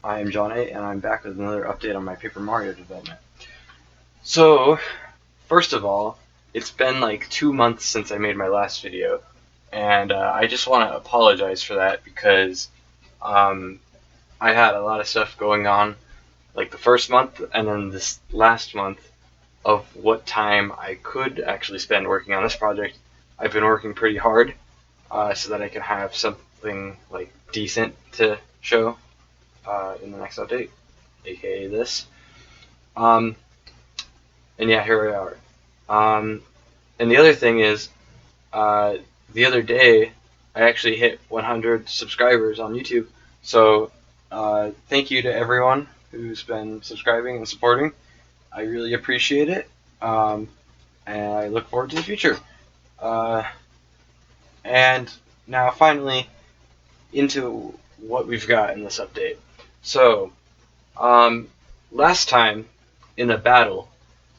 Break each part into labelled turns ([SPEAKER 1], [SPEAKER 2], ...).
[SPEAKER 1] I am John A, and I'm back with another update on my Paper Mario development. So, first of all, it's been like 2 months since I made my last video, and I just want to apologize for that because um, I had a lot of stuff going on, like the first month and then this last month of what time I could actually spend working on this project. I've been working pretty hard so that I can have something like decent to show in the next update, aka this. Um, and yeah, here we are. Um, and the other thing is, uh, the other day I actually hit 100 subscribers on YouTube. So thank you to everyone who's been subscribing and supporting. I really appreciate it, and I look forward to the future. Uh, and now finally into what we've got in this update. So um, last time in the battle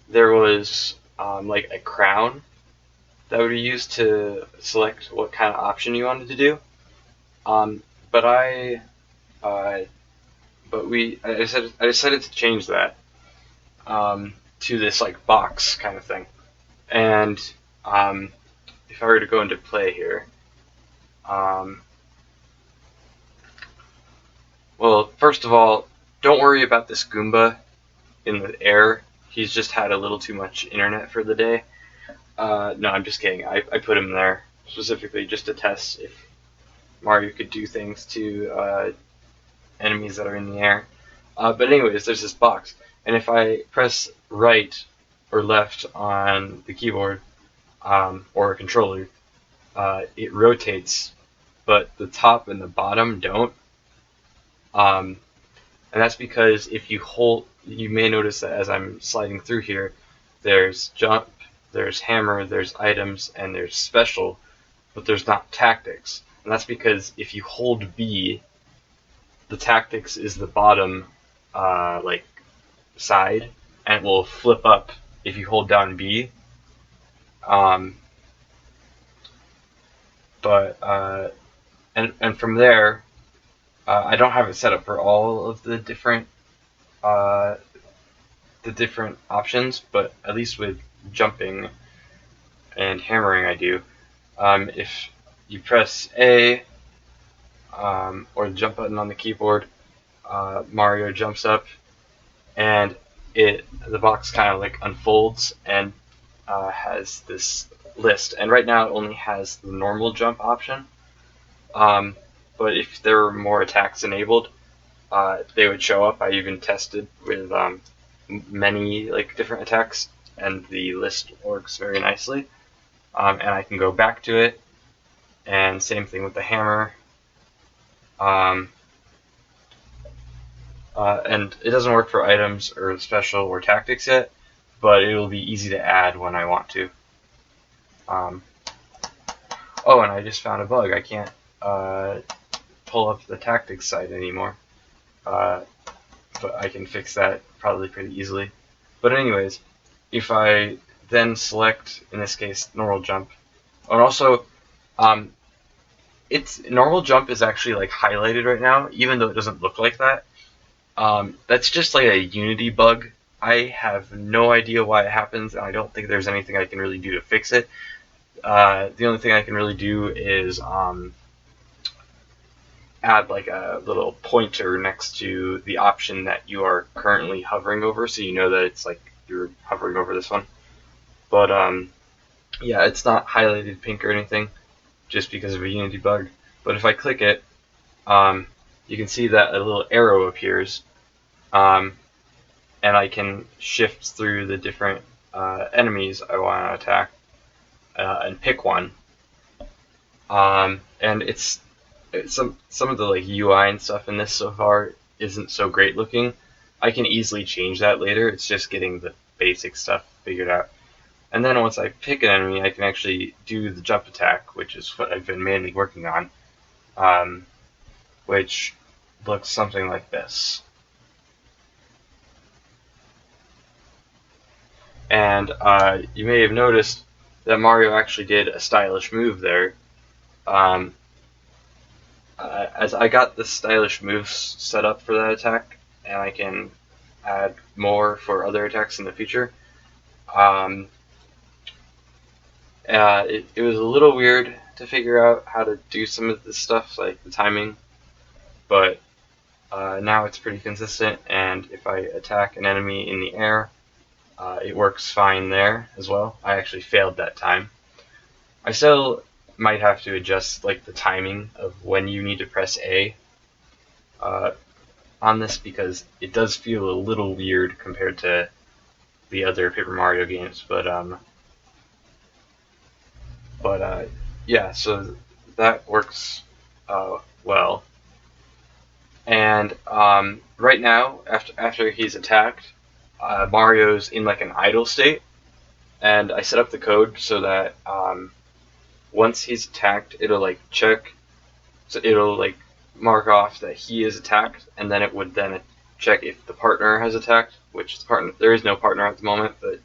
[SPEAKER 1] there was like a crown that would be used to select what kind of option you wanted to do. Um, but I, uh, I decided to change that to this like box kind of thing. And if I were to go into play here, um, well, first of all, don't worry about this Goomba in the air. He's just had a little too much internet for the day. No, I'm just kidding. I put him there specifically just to test if Mario could do things to enemies that are in the air. But anyways, there's this box, and if I press right or left on the keyboard or a controller, it rotates, but the top and the bottom don't. Um, and that's because if you hold, you may notice that as I'm sliding through here, there's jump, there's hammer, there's items, and there's special, but there's not tactics. And that's because if you hold B, the tactics is the bottom like side, and it will flip up if you hold down B. Um, but and from there, I don't have it set up for all of uh, the different options, but at least with jumping and hammering, I do. If you press A or the jump button on the keyboard, Mario jumps up, and the box kind of like unfolds and has this list. And right now it only has the normal jump option. Um, but if there were more attacks enabled, they would show up. I even tested with many like different attacks, and the list works very nicely. And I can go back to it, and same thing with the hammer. Um, and it doesn't work for items or special or tactics yet, but it will be easy to add when I want to. Um, oh, and I just found a bug. I can't pull up the tactics site anymore, uh, but I can fix that probably pretty easily. But anyways, if I then select, in this case, normal jump, and also, um, it's normal jump is actually like highlighted right now, even though it doesn't look like that. That's just like a Unity bug. I have no idea why it happens, and I don't think there's anything I can really do to fix it. The only thing I can really do is add like a little pointer next to the option that you are currently hovering over, so you know that it's like you're hovering over this one. But yeah, it's not highlighted pink or anything, just because of a Unity bug. But if I click it, you can see that a little arrow appears, um, and I can shift through the different enemies I want to attack and pick one. And it's some of the like UI and stuff in this so far isn't so great looking. I can easily change that later. It's just getting the basic stuff figured out. And then once I pick an enemy, I can actually do the jump attack, which is what I've been mainly working on, which looks something like this. And you may have noticed that Mario actually did a stylish move there. Um, as I got the stylish moves set up for that attack, and I can add more for other attacks in the future. Um, it was a little weird to figure out how to do some of this stuff, like the timing, but now it's pretty consistent, and if I attack an enemy in the air, it works fine there as well. I actually failed that time. I still might have to adjust like the timing of when you need to press A uh, on this, because it does feel a little weird compared to the other Paper Mario games. But yeah, so that works well. And right now, after he's attacked, Mario's in like an idle state, and I set up the code so that once he's attacked, it'll like check, so it'll like mark off that he is attacked, and then it would then check if the partner has attacked, which the partner, there is no partner at the moment, but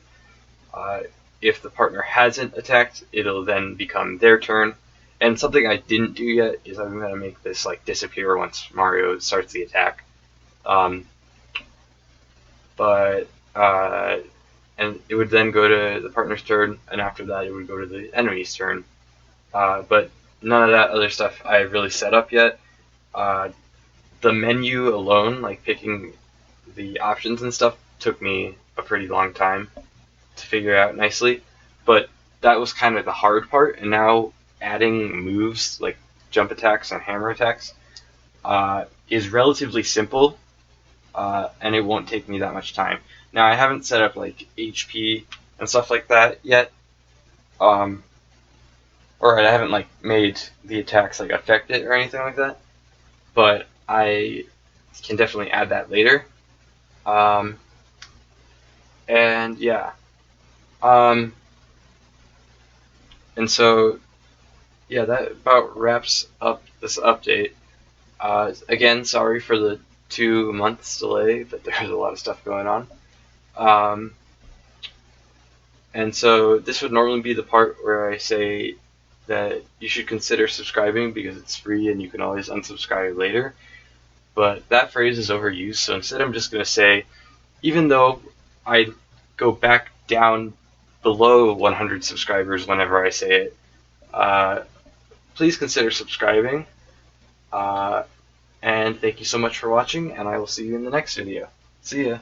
[SPEAKER 1] if the partner hasn't attacked, it'll then become their turn. And something I didn't do yet is I'm gonna make this like disappear once Mario starts the attack. Um, but and it would then go to the partner's turn, and after that it would go to the enemy's turn. But none of that other stuff I've really set up yet. The menu alone, like picking the options and stuff, took me a pretty long time to figure out nicely. But that was kind of the hard part, and now adding moves like jump attacks and hammer attacks is relatively simple, and it won't take me that much time. Now, I haven't set up like HP and stuff like that yet, or I haven't like made the attacks like affect it or anything like that, but I can definitely add that later. Um, and yeah, um, and so yeah, that about wraps up this update. Again, sorry for the 2 months delay, but there's a lot of stuff going on. And so this would normally be the part where I say that you should consider subscribing because it's free and you can always unsubscribe later. But that phrase is overused, so instead I'm just going to say, even though I go back down below 100 subscribers whenever I say it, please consider subscribing. And thank you so much for watching, and I will see you in the next video. See ya!